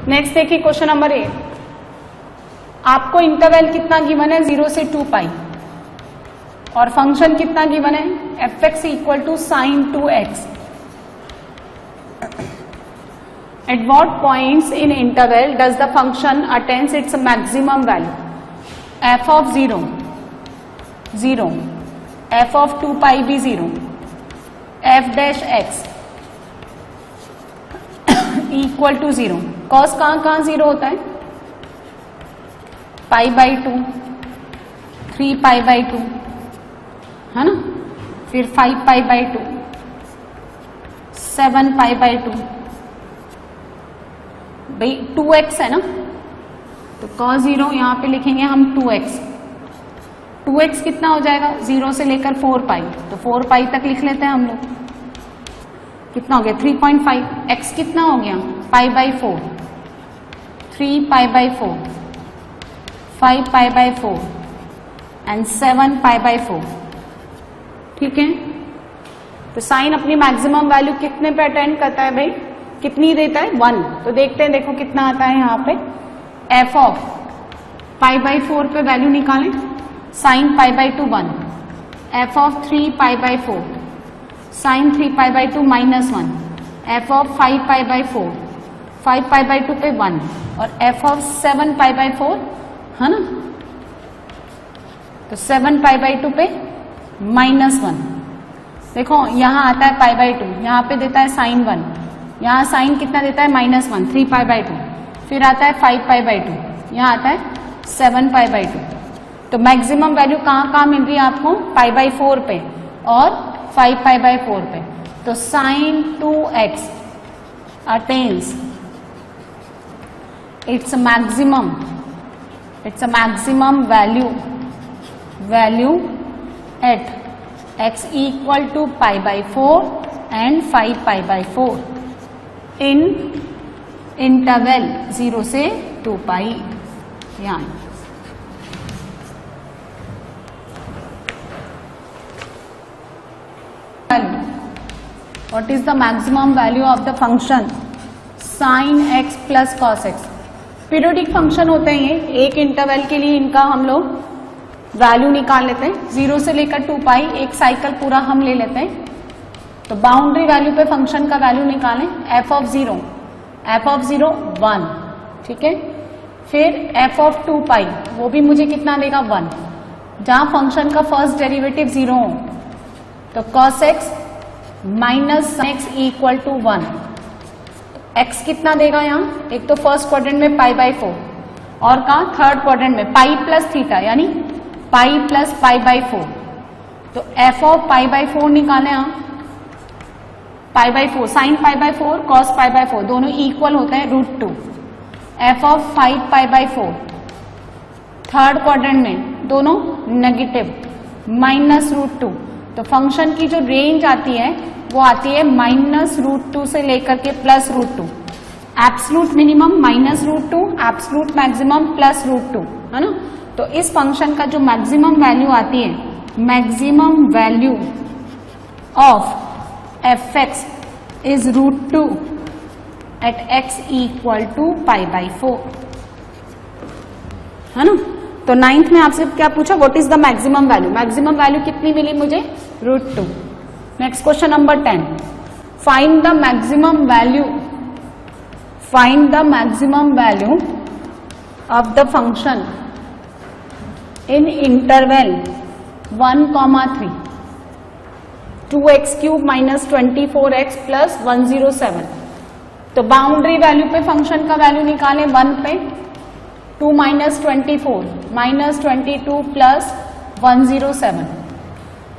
Next देखिए question number 8। आपको interval कितना गिवन है 0 से 2 पाई और फंक्शन कितना गिवन है fx equal to sine 2x। At what points in interval does the function attains its maximum value? f of 0 0, f of 2 pi भी 0, f dash x equal to 0। Cos कहाँ 0 होता है? पाई by 2, 3 pi by 2 है ना, फिर 5 pi by 2, 7 pi by 2, भाई 2x है ना, तो cos 0 यहां पे लिखेंगे हम 2x। 2x कितना हो जाएगा 0 से लेकर 4 पाई, तो 4 पाई तक लिख लेते हैं हम लोग। कितना हो गया 3.5। x कितना हो गया पाई by 4, 3 pi by 4, 5 pi by 4 and 7 pi by 4। ठीक है, तो साइन अपनी मैक्सिमम वैल्यू कितने पे अटेंड करता है भाई, कितनी देता है 1। तो देखते हैं, देखो कितना आता है यहाँ पे। f ऑफ पाई बाई 4 पे वैल्यू निकालें, sine pi by 2 1, f of 3 pi by 4, sine 3 pi by 2 -1, f of 5 pi by 4, 5 pi by 2 पे 1 और f ऑफ 7 पाई बाई 4 है ना, तो 7 पाई बाई 2 पे -1। देखो यहां आता है पाई बाई 2, यहां पे देता है साइन 1, यहां साइन कितना देता है -1, 3 पाई बाई 2, फिर आता है 5 पाई बाई 2, यहां आता है 7 पाई बाई 2। तो मैक्सिमम वैल्यू कहां मिल रही है आपको पाई बाई 4 पे और 5 पाई बाई 4 पे। तो sine 2x attains its maximum value at x equal to pi by 4 and 5 pi by 4 in interval 0 से 2 पाई। यहाँ what is the maximum value of the function sin x plus cos x? Periodic function होते हैं ये, एक interval के लिए इनका हम लोग वैल्यू निकाल लेते हैं 0 से लेकर 2 पाई, एक साइकिल पूरा हम ले लेते हैं। तो बाउंड्री वैल्यू पे फंक्शन का वैल्यू निकालें, f ऑफ 0 1, ठीक है, फिर f ऑफ 2 पाई वो भी मुझे कितना देगा 1, जहां फंक्शन का फर्स्ट डेरिवेटिव 0 हो तो cos x minus x equal to 1। x कितना देगा यहाँ, एक तो फर्स्ट क्वाड्रेंट में पाई बाई 4 और कहा थर्ड क्वाड्रेंट में पाई प्लस थीटा यानी पाई प्लस पाई बाई 4। तो f ऑफ पाई बाई 4 निकाले यहाँ, पाई by 4 sign pi by 4 cos pi by 4 दोनों इक्वल होते हैं √2। f of 5 pi by 4 third quadrant में दोनों नेगेटिव -√2। तो फंक्शन की जो रेंज आती है वो आती है -√2 से लेकर के +√2। एब्सलूट मिनिमम -√2, एब्सलूट मैक्सिमम +√2 है ना। तो इस फंक्शन का जो मैक्सिमम वैल्यू आती है, maximum value of fx is √2 at x equal to pi by 4 है ना। तो 9th में आपसे क्या पूछा, what is the maximum value? Maximum value कितनी मिली मुझे √2। Next question number 10, find the maximum value of the function in interval 1,3 2x³ minus 24x plus 107। तो बाउंड्री वैल्यू पे फंक्शन का वैल्यू निकालें 1 पे, 2 माइनस 24 माइनस 22 प्लस 107।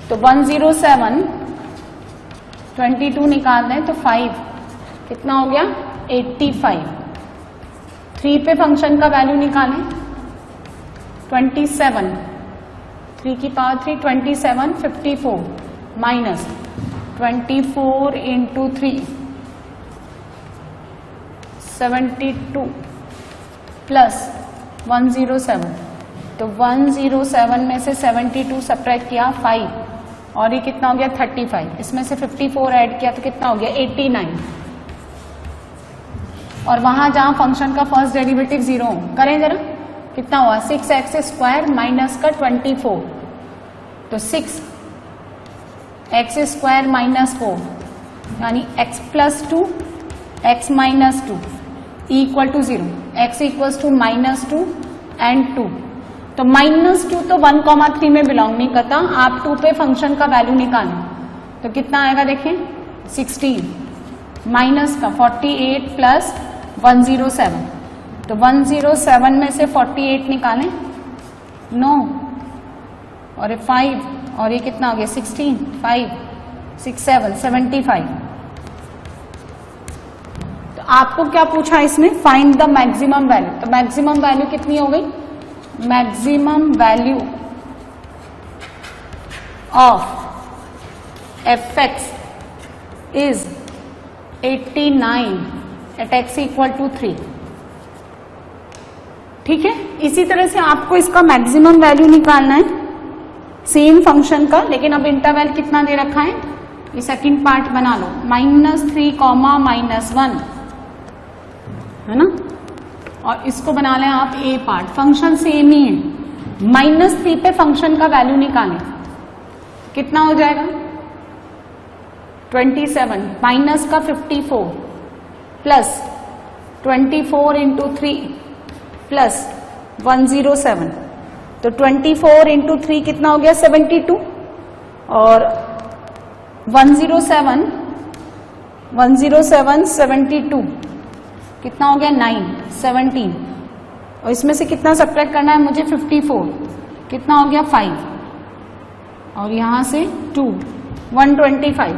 तो 107 22 निकाल दें तो 5 कितना हो गया 85। 3 पे फंक्शन का वैल्यू निकालें 27, 3 की पावर 3 27 54 माइनस 24 इंटू 3 72 प्लस 107। तो 107 में से 72 सब्ट्रैक्ट किया 5 और ये कितना हो गया 35। इसमें से 54 ऐड किया तो कितना हो गया 89। और वहां जहां फंक्शन का फर्स्ट डेरिवेटिव 0 हो, करें जरा, कितना हुआ 6x² माइनस का 24, तो 6x² माइनस 4 यानी x plus 2 x minus 2 equal to 0, x equals to -2 and 2। तो -2 तो 1,3 में बिलोंग नहीं करता, आप 2 पे फंक्शन का वैल्यू निकालें तो कितना आएगा देखें 16 माइनस का 48 प्लस 107, तो 107 में से 48 निकालें 9 और ये 5 और ये कितना हो गया 16, 5 6 7 75। तो आपको क्या पूछा इसमें, फाइंड द मैक्सिमम वैल्यू, तो मैक्सिमम वैल्यू कितनी हो गई, maximum value of fx is 89 at x equal to 3। ठीक है, इसी तरह से आपको इसका मैक्सिमम वैल्यू निकालना है सेम फंक्शन का, लेकिन अब इंटरवल कितना दे रखा है, ये सेकंड पार्ट बना लो, -3, -1 है ना, और इसको बना लें आप ए पार्ट, फंक्शन सेम ही है। -3 पे फंक्शन का वैल्यू निकालें, कितना हो जाएगा 27 माइनस का 54 प्लस 24 इंटू 3 प्लस 107, तो 24 इंटू 3 कितना हो गया 72 और 107 72 कितना हो गया 9 17, और इसमें से कितना सब्ट्रैक्ट करना है मुझे 54, कितना हो गया 5 और यहां से 2 125।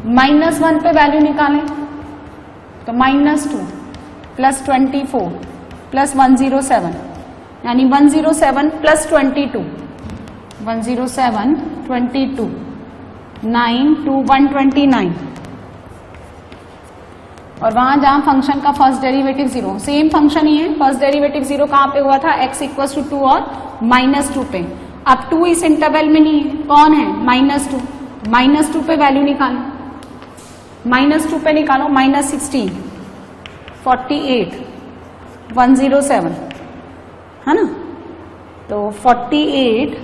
-1 पे वैल्यू निकालें तो -2 प्लस 24 प्लस 107 यानी 107 प्लस 22 107 22 9 2 129, और वहां जहां फंक्शन का फर्स्ट डेरिवेटिव 0, सेम फंक्शन ही है, फर्स्ट डेरिवेटिव 0 कहां पे हुआ था, x इक्वल्स टू 2 और -2 पे। अब 2 इस इंटरवल में नहीं है, कौन है -2, -2 पे वैल्यू निकालो, -2 पे निकालो, -16 48 107 है ना, तो 48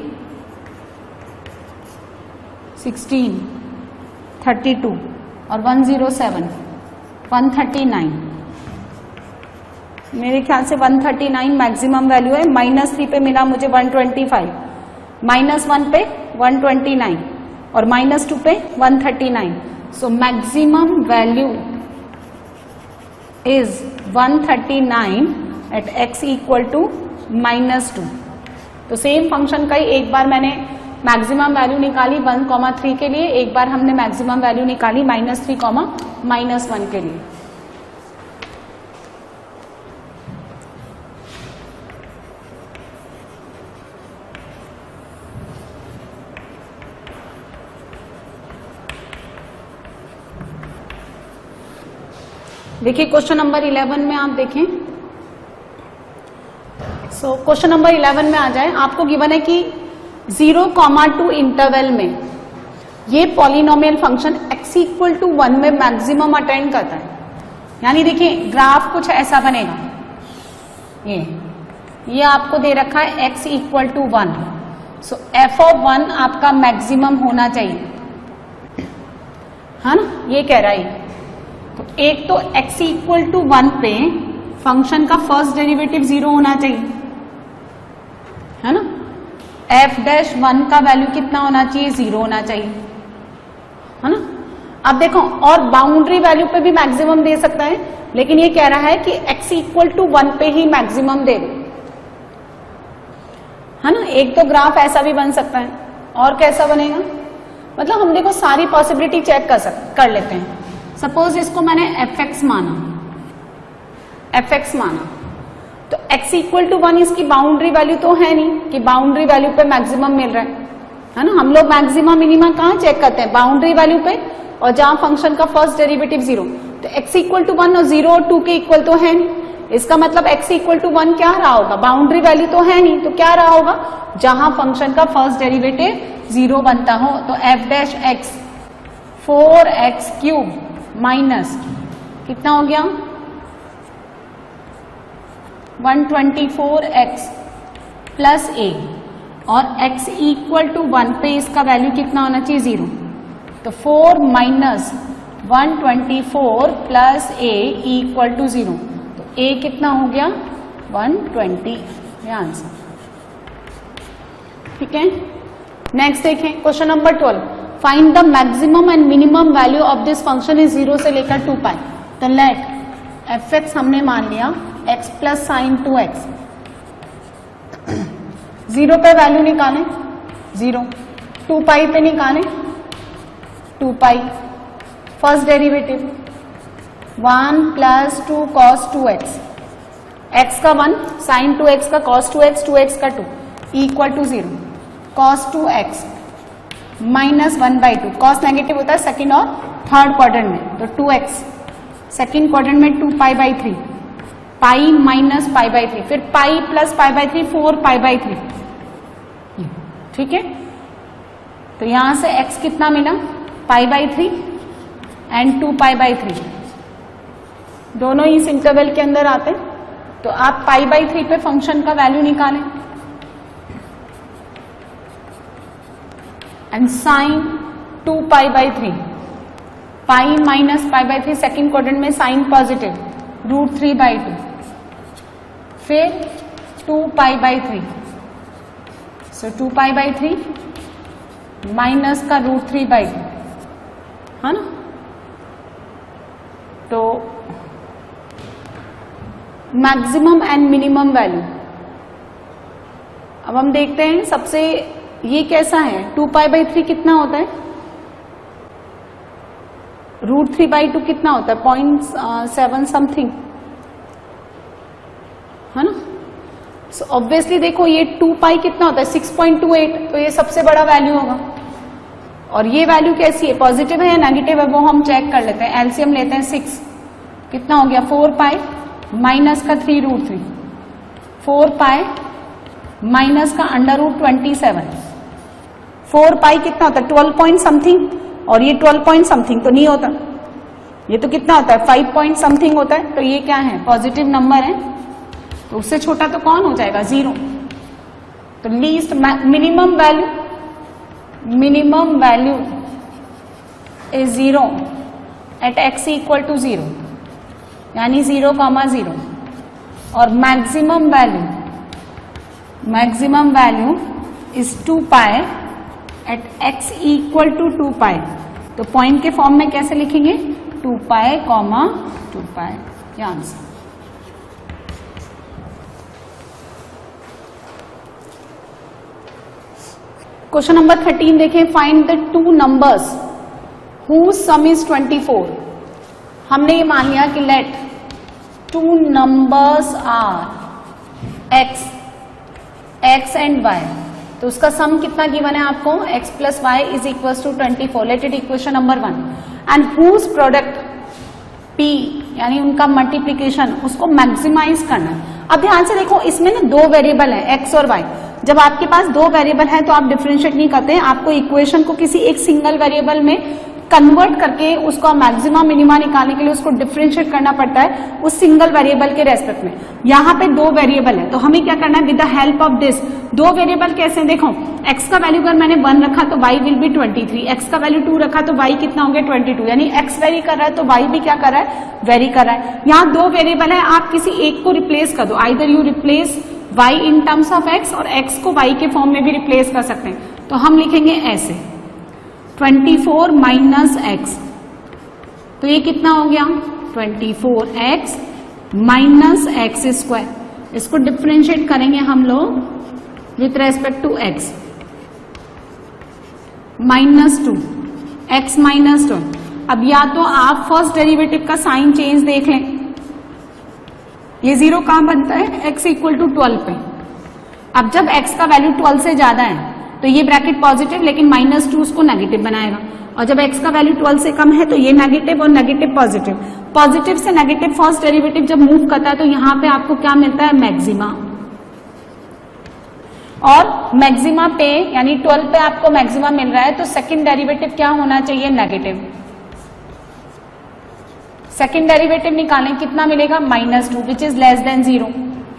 16 32 और 107 139, मेरे ख्याल से 139 मैक्सिमम वैल्यू है। -3 पे मिला मुझे 125, -1 पे 129 और -2 पे 139, so maximum value is 139 at x equal to -2। तो सेम फंक्शन का ही एक बार मैंने मैक्सिमम वैल्यू निकाली 1,3 के लिए, एक बार हमने मैक्सिमम वैल्यू निकाली -3, -1 के लिए। देखिए क्वेश्चन नंबर 11 में आप देखें, सो क्वेश्चन नंबर 11 में आ जाए, आपको गिवन है कि 0,2 इंटरवल में ये polynomial function x equal to 1 में मैक्सिमम अटेंड करता है। यानी देखिए ग्राफ कुछ ऐसा बनेगा, ये आपको दे रखा है x equal to 1, so f of 1 आपका मैक्सिमम होना चाहिए, है ना, ये कह रहा है। तो एक तो x इक्वल टू 1 पे फंक्शन का फर्स्ट डेरिवेटिव 0 होना चाहिए, है ना, f'1 का वैल्यू कितना होना चाहिए 0 होना चाहिए, है ना। अब देखो और बाउंड्री वैल्यू पे भी मैक्सिमम दे सकता है, लेकिन ये कह रहा है कि x इक्वल टू 1 पे ही मैक्सिमम दे दो, है ना। एक तो ग्राफ ऐसा भी बन सकता है, और कैसा बनेगा, मतलब हम देखो सारी पॉसिबिलिटी चेक कर लेते हैं। सपोज इसको मैंने fx माना, तो x इक्वल टू 1 इसकी बाउंड्री वैल्यू तो है नहीं कि बाउंड्री वैल्यू पे मैक्सिमम मिल रहा है ना। हम लोग मैक्सिमम मिनिमम कहाँ चेक करते हैं, बाउंड्री वैल्यू पे, और जहां फंक्शन का फर्स्ट डेरिवेटिव 0, तो x इक्वल टू 1 और 0 और 2 के इक्वल तो है नहीं, इसका मतलब x इक्वल टू 1 क्या रहा होगा, बाउंड्री वैल्यू तो है नहीं, तो क्या रहा होगा, जहां फंक्शन का फर्स्ट डेरिवेटिव 0 बनता हो, तो f' x 4x³ माइनस कितना हो गया 124x प्लस a और x इक्वल टू 1 पे इसका वैल्यू कितना होना चाहिए 0, तो 4 minus 124 plus a equal to 0, तो a कितना हो गया 120, ये आंसर। ठीक है, नेक्स्ट देखें question number 12, find the maximum and minimum value of this function is 0 से लेकर 2 पाई। तो लेट fx हमने मान लिया x प्लस साइन 2x, 0 पे वैल्यू निकालें 0, 2 पाई पे निकालें 2 pi, first derivative 1 plus 2 cos 2x, x का 1 साइन 2x का कॉस 2x 2x का 2 equal to 0, cos 2x minus 1/2, cos negative होता है सेकेंड और थर्ड क्वाड्रेंट में, तो 2x सेकेंड क्वाड्रेंट में 2π/3, पाई माइनस π/3, फिर पाई प्लस π/3 4π/3। ठीक है, तो यहां से x कितना मिला π/3 एंड 2π/3, दोनों इस इंटरवल के अंदर आते, तो आप π/3 पे फंक्शन का वैल्यू निकालें and sine 2π/3, pi minus π/3 second quadrant में साइन पॉजिटिव √3/2, फिर 2π/3, सो 2π/3 माइनस का √3/2, है ना। तो मैक्सिमम एंड मिनिमम वैल्यू, अब हम देखते हैं सबसे ये कैसा है, 2π/3 कितना होता है, √3/2 कितना होता है 0.7 समथिंग, है ना। सो ऑब्वियसली देखो ये 2π कितना होता है 6.28, तो ये सबसे बड़ा वैल्यू होगा, और ये वैल्यू कैसी है, पॉजिटिव है या नेगेटिव है वो हम चेक कर लेते हैं, एलसीएम लेते हैं 6, कितना हो गया 4π माइनस का 3√3, 4π माइनस का √27, 4π कितना होता है 12 पॉइंट समथिंग, और ये 12 पॉइंट समथिंग तो नहीं होता, ये तो कितना होता है 5 पॉइंट समथिंग होता है, तो ये क्या है पॉजिटिव नंबर है, तो उससे छोटा तो कौन हो जाएगा 0, तो least minimum value is 0 at x equal to 0, यानी 0,0, और maximum value is 2π at x equal to 2π, तो पॉइंट के फॉर्म में कैसे लिखेंगे 2π, 2π, ये आंसर। क्वेश्चन नंबर 13 देखें, find the 2 numbers whose sum is 24। हमने ये मान लिया कि let 2 numbers are x and y, तो उसका सम कितना गिवन है आपको x plus y is equal to 24, let it equation number 1, and whose product p यानी उनका मल्टीप्लीकेशन उसको मैक्सिमाइज करना है। अब ध्यान से देखो इसमें ना 2 वेरिएबल है x और y, जब आपके पास 2 वेरिएबल है तो आप डिफरेंशिएट नहीं करते हैं, आपको इक्वेशन को किसी एक सिंगल वेरिएबल में कन्वर्ट करके उसका मैक्सिमा मिनिमा निकालने के लिए उसको डिफरेंशिएट करना पड़ता है उस सिंगल वेरिएबल के रेस्पेक्ट में। यहाँ पे 2 वेरिएबल है, तो हमें क्या करना है with the help of this, 2 variable कैसे हैं देखो, x का वैल्यू अगर मैंने 1 रखा तो y विल बी 23, x का वैल्यू 2 रखा तो y कितना हो गया 22, यानी x वेरी कर रहा है तो y भी क्या कर रहा है वेरी कर रहा है। यहाँ 2 वेरिएबल है, आप किसी एक को रिप्लेस कर दो, either you replace y in terms of x और x को y के फॉर्म में भी रिप्लेस कर सकते हैं, तो हम लिखेंगे ऐसे 24 माइनस x, तो ये कितना हो गया 24x माइनस एक्स स्क्वायर, इसको डिफरेंशिएट करेंगे हम लोग with respect to x, -2 x -2। अब या तो आप फर्स्ट डेरिवेटिव का साइन चेंज देख लें, ये 0 कहां बनता है x इक्वल टू 12 पे, अब जब x का वैल्यू 12 से ज्यादा है तो ये ब्रैकेट पॉजिटिव लेकिन -2 उसको नेगेटिव बनाएगा, और जब x का वैल्यू 12 से कम है तो ये नेगेटिव और नेगेटिव पॉजिटिव, पॉजिटिव से नेगेटिव फर्स्ट डेरिवेटिव जब मूव करता है तो यहां पे आपको क्या मिलता है मैक्सिमा, और मैक्सिमा पे यानी 12 पे आपको मैक्सिमा मिल रहा है तो सेकंड डेरिवेटिव क्या होना चाहिए नेगेटिव, सेकेंड डेरिवेटिव निकालें, कितना मिलेगा -2 विच इज लेस देन 0,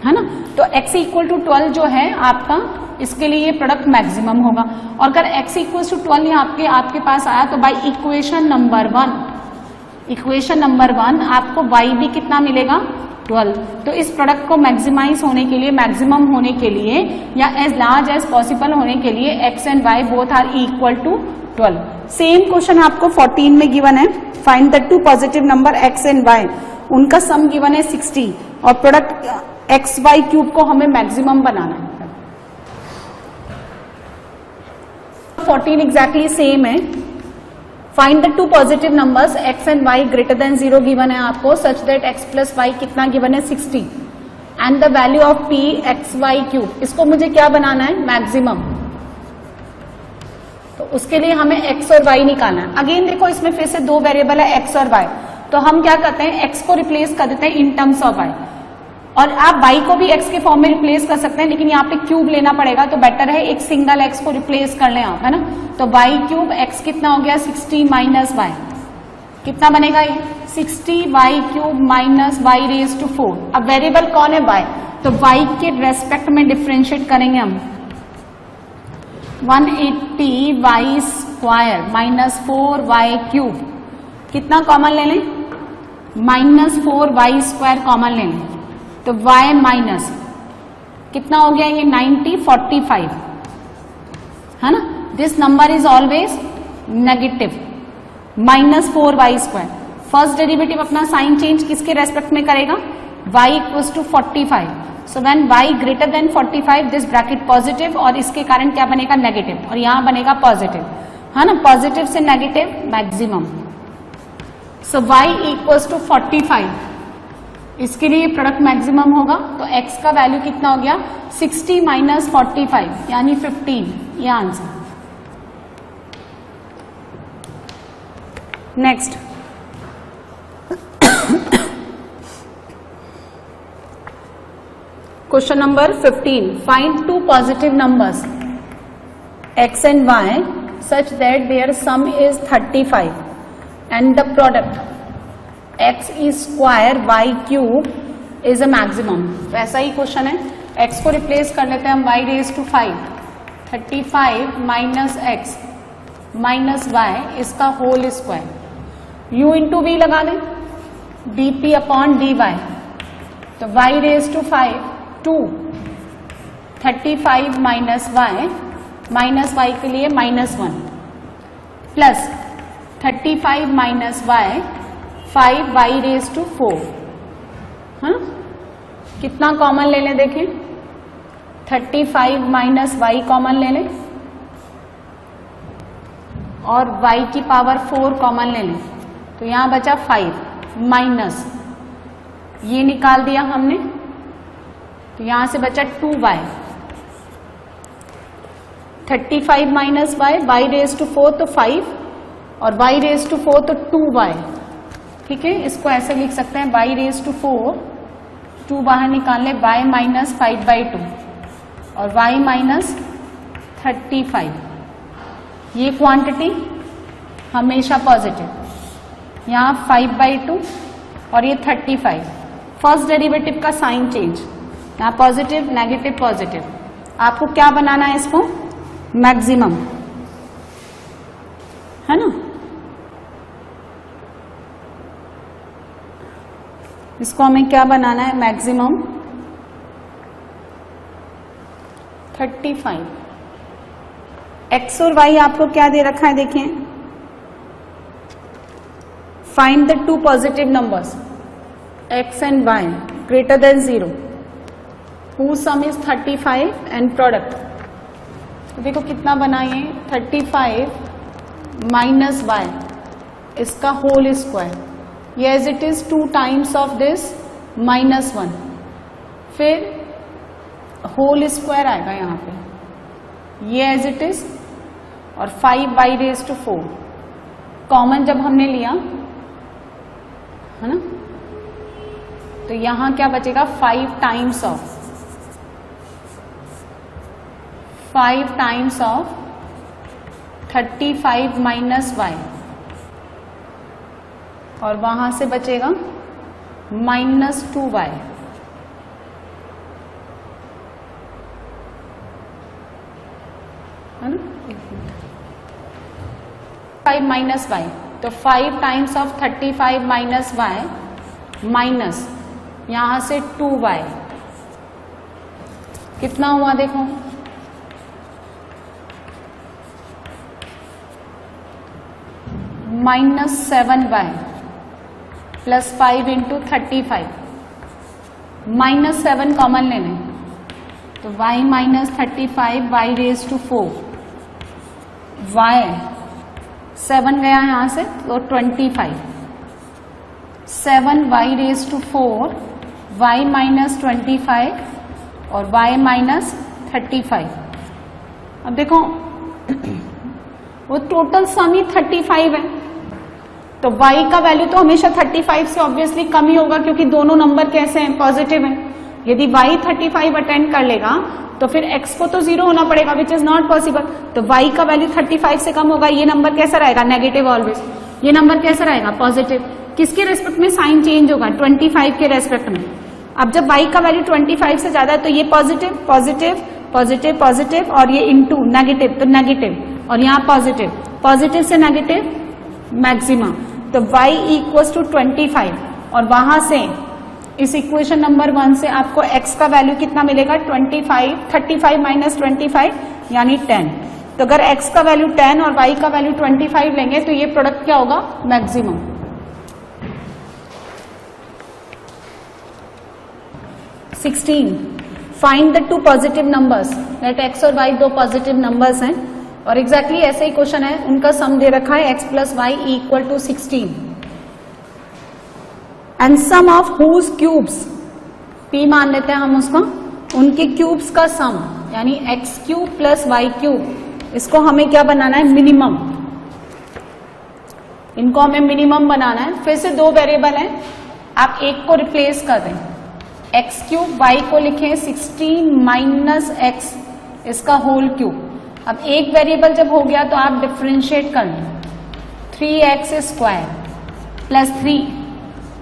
है ना। तो x इक्वल टू 12 जो है आपका, इसके लिए ये प्रोडक्ट मैक्सिमम होगा। और अगर x इक्वल टू 12 आपके पास आया तो बाई इक्वेशन नंबर 1 आपको y भी कितना मिलेगा 12। तो इस प्रोडक्ट को मैक्सिमाइज होने के लिए, मैक्सिमम होने के लिए या एज लार्ज एज पॉसिबल होने के लिए x and y both are equal to 12। Same question आपको 14 में गिवन है, find the two positive number x and y, उनका सम गिवन है 60 और प्रोडक्ट एक्स वाई क्यूब को हमें मैक्सिमम बनाना है। 14 एग्जैक्टली सेम है। Find the two positive numbers x and y greater than 0 given है आपको, such that x plus y कितना गिवन है 60 and the value of p x y cube, इसको मुझे क्या बनाना है मैक्सिमम। तो उसके लिए हमें x और y निकालना है। अगेन देखो इसमें फिर से दो वेरिएबल है x और y, तो हम क्या करते हैं x को रिप्लेस कर देते हैं इन टर्म्स ऑफ y, और आप y को भी x के फॉर्म में रिप्लेस कर सकते हैं, लेकिन यहाँ पे क्यूब लेना पड़ेगा तो बेटर है एक सिंगल x को रिप्लेस कर लें आप, है ना। तो y क्यूब x कितना हो गया 60 माइनस y, कितना बनेगा ये 60 y cube minus y raise to 4। अब वेरिएबल कौन है y, तो y के रेस्पेक्ट में डिफ्रेंशिएट करेंगे हम। 180 y square minus 4y cube, कितना कॉमन ले लें -4y स्क्वायर कॉमन ले लें, तो y माइनस कितना हो गया ये 90 45, है ना। This number is always negative, -4y square. First derivative अपना साइन चेंज किसके रेस्पेक्ट में करेगा, y equals to 45। So when y greater than 45 this bracket positive, और इसके कारण क्या बनेगा नेगेटिव, और यहां बनेगा पॉजिटिव, है ना। पॉजिटिव से negative maximum. So y equals to 45, इसके लिए प्रोडक्ट मैक्सिमम होगा। तो x का वैल्यू कितना हो गया 60 माइनस 45 यानी 15, ये answer. Next question number 15, find two positive numbers x and y such that their sum is 35 and the product x ई square y cube is a maximum. वैसा ही क्वेश्चन है, x को रिप्लेस कर लेते हैं हम y raise to 5, 35 minus x minus y, इसका whole square, u into v लगा दें dp अपॉन dy, तो y raise to 5 2, 35 minus y के लिए -1 plus 35 minus y 5y raise to 4, हाँ कितना कॉमन ले लें देखें, 35 माइनस y कॉमन ले लें और y की पावर 4 कॉमन ले लें, तो यहां बचा 5 माइनस ये निकाल दिया हमने, तो यहां से बचा 2y, 35 minus y raise to 4 तो 5 और y रेज टू 4 तो 2y, ठीक है। इसको ऐसे लिख सकते हैं y रेज टू 4, 2 बाहर निकाल ले, y माइनस 5/2 और y माइनस 35, ये क्वांटिटी हमेशा पॉजिटिव, यहाँ 5/2 और ये 35। फर्स्ट डेरिवेटिव का साइन चेंज, यहाँ पॉजिटिव नेगेटिव पॉजिटिव, आपको क्या बनाना है इसको मैक्सिमम, है ना। इसको हमें क्या बनाना है मैक्सिमम 35। x और y आपको क्या दे रखा है देखें, find the two positive numbers x and y greater than 0 whose sum is 35 and product, तो देखो कितना बना ये 35 माइनस y, इसका होल स्क्वायर, ये as it is 2 times of this -1, फिर होल स्क्वायर आएगा यहाँ पे, ये एज इट इज, और 5y रेज टू 4 कॉमन जब हमने लिया, है ना, तो यहां क्या बचेगा 5 टाइम्स ऑफ 35 माइनस y, और वहां से बचेगा -2y। है ना, 5 माइनस y, तो 5 times of 35 minus y minus यहां से 2y कितना हुआ देखो, -7y प्लस 5 इंटू 35, -7 कॉमन लेने, तो y minus 35 y raise to 4, y 7 गया यहाँ से तो 25, 7y raise to 4, y minus 25 और y माइनस 35। अब देखो वो टोटल सम ही 35 है, तो y का वैल्यू तो हमेशा 35 से ऑब्वियसली कम ही होगा क्योंकि दोनों नंबर कैसे हैं, पॉजिटिव हैं। यदि y 35 अटेंड कर लेगा तो फिर x को तो 0 होना पड़ेगा, विच इज नॉट पॉसिबल। तो y का वैल्यू 35 से कम होगा, ये नंबर कैसा रहेगा, नेगेटिव ऑलवेज। ये नंबर कैसा रहेगा, पॉजिटिव। किसके रेस्पेक्ट में साइन चेंज होगा, 25 के रेस्पेक्ट में। अब जब y का वैल्यू 25 से ज्यादा है तो ये पॉजिटिव पॉजिटिव पॉजिटिव पॉजिटिव और ये इंटू नेगेटिव, तो नेगेटिव और यहाँ पॉजिटिव, पॉजिटिव से नेगेटिव मैक्सिमम, तो y इक्वल्स टू 25 और वहां से इस इक्वेशन नंबर 1 से आपको x का वैल्यू कितना मिलेगा, 35 माइनस 25 यानी 10। तो अगर x का वैल्यू 10 और y का वैल्यू 25 लेंगे तो ये प्रोडक्ट क्या होगा, maximum. 16 find the two positive numbers, let x और y दो पॉजिटिव नंबर्स हैं और एग्जैक्टली ऐसे ही क्वेश्चन है, उनका सम दे रखा है x plus y equal to 16 and sum of whose cubes, p मान लेते हैं हम उसको, उनके क्यूब्स का सम यानी x cube plus y cube, इसको हमें क्या बनाना है, मिनिमम। इनको हमें मिनिमम बनाना है। फिर से दो वेरिएबल हैं, आप एक को रिप्लेस कर दें, x क्यूब, y को लिखें 16 माइनस x इसका होल क्यूब। अब एक वेरिएबल जब हो गया तो आप डिफरेंशिएट कर लें, 3x square plus 3,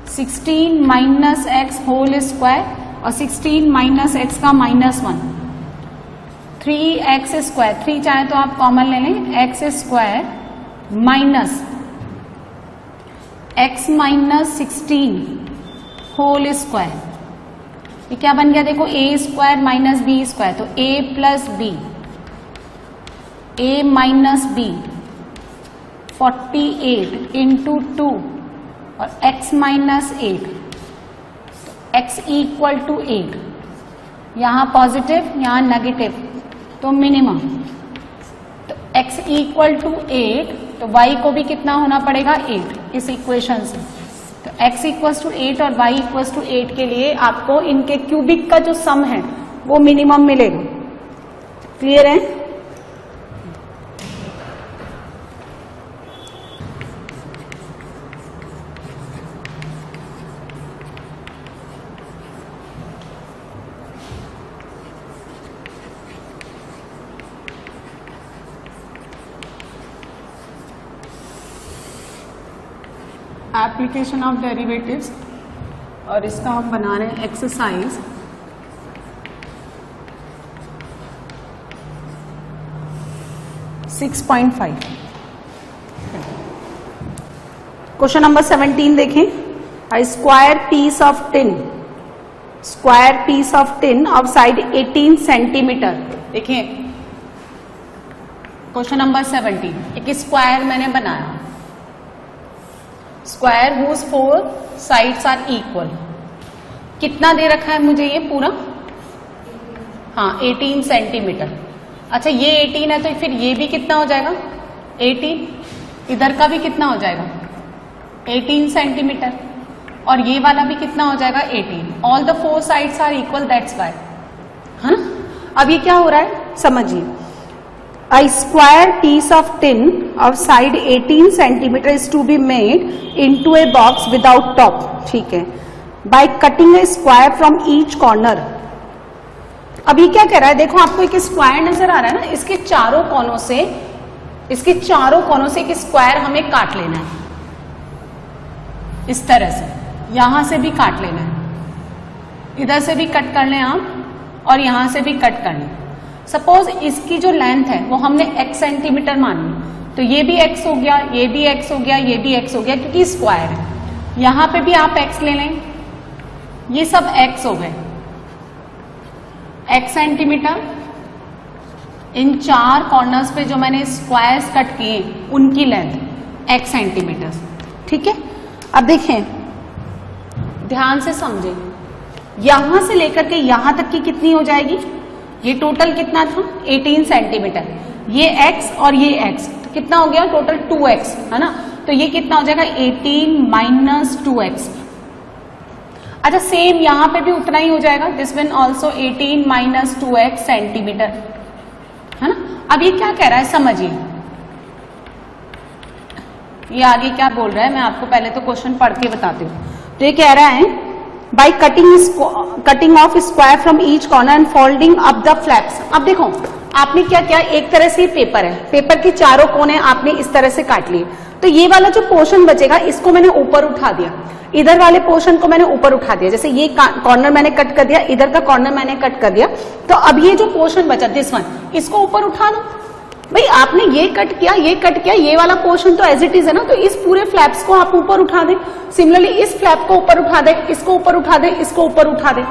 16 minus x whole square और 16 माइनस x का -1, 3x स्क्वायर, 3 चाहे तो आप कॉमन ले लें, x square minus x minus 16 whole square, ये क्या बन गया देखो, a square minus b square, तो a plus b, a minus b 48 into 2 और x minus 8, x equal to 8, यहां पॉजिटिव यहां नेगेटिव, तो मिनिमम। तो x इक्वल टू 8, तो y को भी कितना होना पड़ेगा, 8 इस इक्वेशन से। तो x इक्वल्स टू 8 और y इक्वल्स टू 8 के लिए आपको इनके क्यूबिक का जो सम है वो मिनिमम मिलेगा। क्लियर है? एप्लीकेशन ऑफ डेरिवेटिव्स, और इसका हम बना रहे हैं एक्सरसाइज 6.5। क्वेश्चन नंबर 17 देखें, square piece of tin, square piece of tin of side 18 centimetre. देखिए क्वेश्चन नंबर 17, एक स्क्वायर मैंने बनाया, square whose 4 sides are equal. कितना दे रखा है मुझे ये पूरा, हाँ 18 सेंटीमीटर। अच्छा ये 18 है तो फिर ये भी कितना हो जाएगा, 18, इधर का भी कितना हो जाएगा, 18 सेंटीमीटर, और ये वाला भी कितना हो जाएगा, 18। All the 4 sides are equal, that's why, है ना। अब ये क्या हो रहा है समझिए, A square piece of tin of side 18 centimeter is to be made into a box without top, ठीक है, by cutting a square from each corner। अब ये क्या कह रहा है, देखो आपको एक स्क्वायर नजर आ रहा है ना, इसके चारों कोनों से, इसके चारों कोनों से एक स्क्वायर हमें काट लेना है। इस तरह से, यहां से भी काट लेना है, इधर से भी कट कर लें आप और यहां से भी कट कर लें। सपोज इसकी जो लेंथ है वो हमने x सेंटीमीटर मानी, तो ये भी x हो गया, ये भी x हो गया, ये भी x हो गया, क्योंकि स्क्वायर है। यहां पे भी आप x ले लें, ये सब x हो गए, x सेंटीमीटर। इन 4 कॉर्नर्स पे जो मैंने स्क्वायर्स कट किए उनकी लेंथ x सेंटीमीटर, ठीक है। अब देखें, ध्यान से समझें, यहां से लेकर के यहां तक की कितनी हो जाएगी, ये टोटल कितना था 18 सेंटीमीटर, ये x और ये x, तो कितना हो गया टोटल 2x, है ना। तो ये कितना हो जाएगा 18 माइनस 2x। अच्छा, सेम यहां पे भी उतना ही हो जाएगा, this one also 18 minus 2x centimetre, है ना। अब ये क्या कह रहा है समझिए, ये आगे क्या बोल रहा है, मैं आपको पहले तो क्वेश्चन पढ़ के बताती हूँ। तो ये कह रहा है by cutting off square from each corner and folding up the flaps. अब देखो आपने क्या किया, एक तरह से पेपर है, पेपर के चारों कोने आपने इस तरह से काट लिए, तो ये वाला जो पोर्शन बचेगा इसको मैंने ऊपर उठा दिया, इधर वाले पोर्शन को मैंने ऊपर उठा दिया, जैसे ये कॉर्नर मैंने कट कर दिया, इधर का कॉर्नर मैंने कट कर दिया, तो अब ये जो पोर्शन बचा दिस वन, इसको ऊपर उठा दो। भाई आपने ये कट किया, ये कट किया, ये वाला पोर्शन तो एज इट इज है ना, तो इस पूरे फ्लैप्स को आप ऊपर उठा दें। सिमिलरली इस फ्लैप को ऊपर उठा दे, इसको ऊपर उठा दे, इसको ऊपर उठा दे,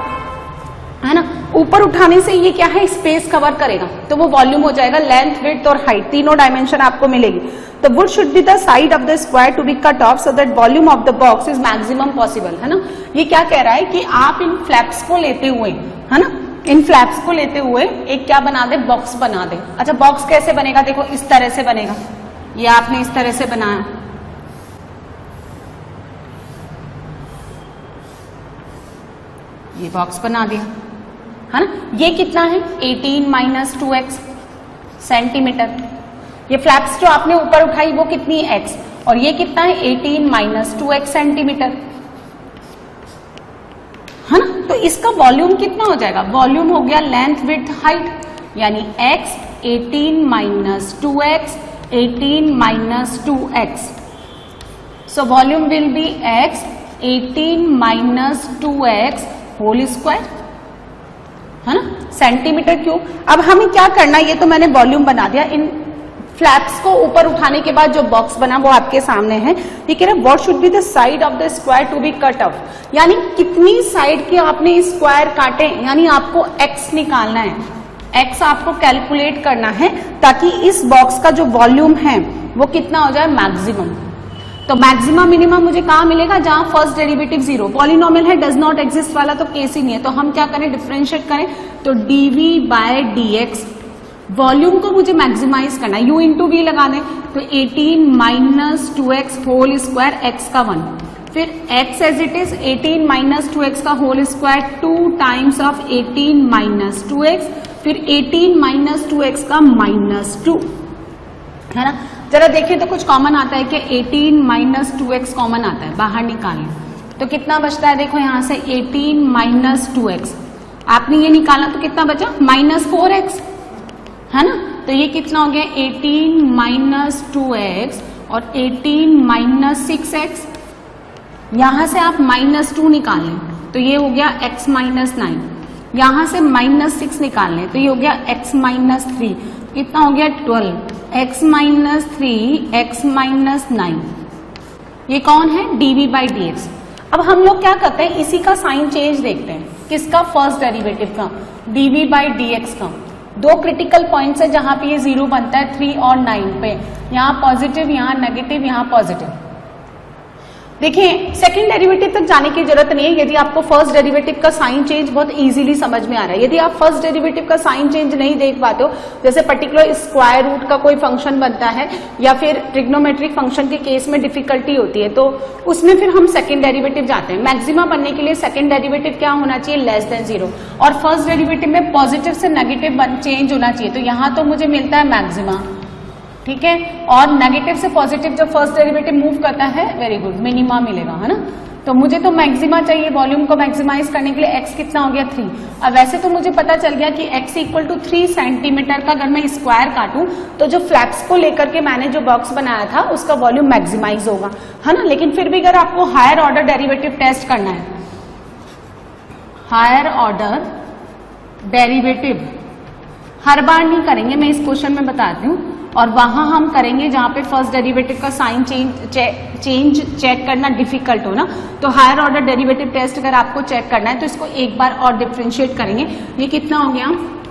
है ना। ऊपर उठाने से ये क्या है, स्पेस कवर करेगा, तो वो वॉल्यूम हो जाएगा, लेंथ, विड्थ और हाइट, तीनों डायमेंशन आपको मिलेगी। तो would should be the side of the square to be cut off so that volume of the box is maximum possible, है ना। ये क्या कह रहा है कि आप इन फ्लैप्स को लेते हुए, है ना, इन फ्लैप्स को लेते हुए एक क्या बना दे, बॉक्स बना दे। अच्छा, बॉक्स कैसे बनेगा, देखो इस तरह से बनेगा, ये आपने इस तरह से बनाया, ये बॉक्स बना दिया, है ना। ये कितना है 18 माइनस 2x सेंटीमीटर, ये फ्लैप्स जो आपने ऊपर उठाई वो कितनी है x, और ये कितना है 18 माइनस 2x सेंटीमीटर, है ना। तो इसका वॉल्यूम कितना हो जाएगा, वॉल्यूम हो गया लेंथ, विड्थ, हाइट, यानी x 18 minus 2x 18 minus 2x, so volume will be x 18 minus 2x whole square, है ना, सेंटीमीटर क्यूब। अब हमें क्या करना है, ये तो मैंने वॉल्यूम बना दिया, इन फ्लैप्स को ऊपर उठाने के बाद जो बॉक्स बना वो आपके सामने है। ये कह रहा है what should be the side of the square to be cut off, यानी कितनी साइड के आपने स्क्वायर काटे, यानी आपको x निकालना है, x आपको कैलकुलेट करना है, ताकि इस बॉक्स का जो वॉल्यूम है वो कितना हो जाए, मैक्सिमम। तो मैक्सिमम मिनिमम मुझे कहाँ मिलेगा, जहां फर्स्ट डेरिवेटिव 0, पॉलिनोमियल है, डज नॉट एग्जिस्ट वाला तो केस ही नहीं है। तो हम क्या करें, डिफरेंशिएट करें, तो dv बाय dx, वॉल्यूम को मुझे मैक्सिमाइज करना है, u इंटू वी लगा दें, तो 18 minus 2x whole square x का 1, फिर x as it is 18 minus 2x का whole square 2 times of 18 minus 2x, फिर 18 माइनस 2x का माइनस 2, है ना। जरा देखिए तो कुछ कॉमन आता है कि 18 माइनस 2x कॉमन आता है, बाहर निकालें तो कितना बचता है, देखो यहां से 18 माइनस 2x, आपने ये निकाला तो कितना बचा, माइनस 4x, है ना। तो ये कितना हो गया 18 माइनस 2x और 18 माइनस 6x, यहां से आप माइनस 2 निकाल लें तो ये हो गया x माइनस 9, यहां से माइनस 6 निकाल लें तो ये हो गया x माइनस 3, कितना हो गया 12, x माइनस 3 x माइनस 9, ये कौन है, dv बाई dx। अब हम लोग क्या करते हैं, इसी का साइन चेंज देखते हैं, किसका, फर्स्ट डेरिवेटिव का, dv बाई dx का। दो क्रिटिकल पॉइंट्स है जहां पे ये 0 बनता है, 3 और 9 पे, यहाँ पॉजिटिव, यहाँ नेगेटिव, यहाँ पॉजिटिव। देखिए सेकंड डेरिवेटिव तक जाने की जरूरत नहीं है, यदि आपको फर्स्ट डेरिवेटिव का साइन चेंज बहुत इजीली समझ में आ रहा है। यदि आप फर्स्ट डेरिवेटिव का साइन चेंज नहीं देख पाते हो, जैसे पर्टिकुलर स्क्वायर रूट का कोई फंक्शन बनता है या फिर ट्रिग्नोमेट्रिक फंक्शन के केस में डिफिकल्टी होती है, तो उसमें फिर हम सेकंड डेरिवेटिव जाते हैं। मैक्सिमा बनने के लिए सेकंड डेरिवेटिव क्या होना चाहिए, लेस देन 0, और फर्स्ट डेरिवेटिव में पॉजिटिव से नेगेटिव चेंज होना चाहिए, तो यहाँ तो मुझे मिलता है मैक्सिमा, ठीक है। और नेगेटिव से पॉजिटिव जब फर्स्ट डेरिवेटिव मूव करता है, वेरी गुड, मिनिमा मिलेगा, है ना। तो मुझे तो मैक्सिमा चाहिए वॉल्यूम को मैक्सिमाइज करने के लिए। x कितना हो गया 3। अब वैसे तो मुझे पता चल गया कि x इक्वल टू 3 सेंटीमीटर का अगर मैं स्क्वायर काटूं तो जो फ्लैप्स को लेकर के मैंने जो बॉक्स बनाया था उसका वॉल्यूम मैक्सिमाइज होगा, है ना। लेकिन फिर भी अगर आपको हायर ऑर्डर डेरिवेटिव टेस्ट करना है, हायर ऑर्डर डेरिवेटिव हर बार नहीं करेंगे, मैं इस क्वेश्चन में बताती हूँ, और वहां हम करेंगे जहां पे फर्स्ट डेरिवेटिव का साइन चेंज चेक करना डिफिकल्ट हो ना। तो हायर ऑर्डर डेरिवेटिव टेस्ट अगर आपको चेक करना है तो इसको एक बार और डिफरेंशिएट करेंगे। ये कितना हो गया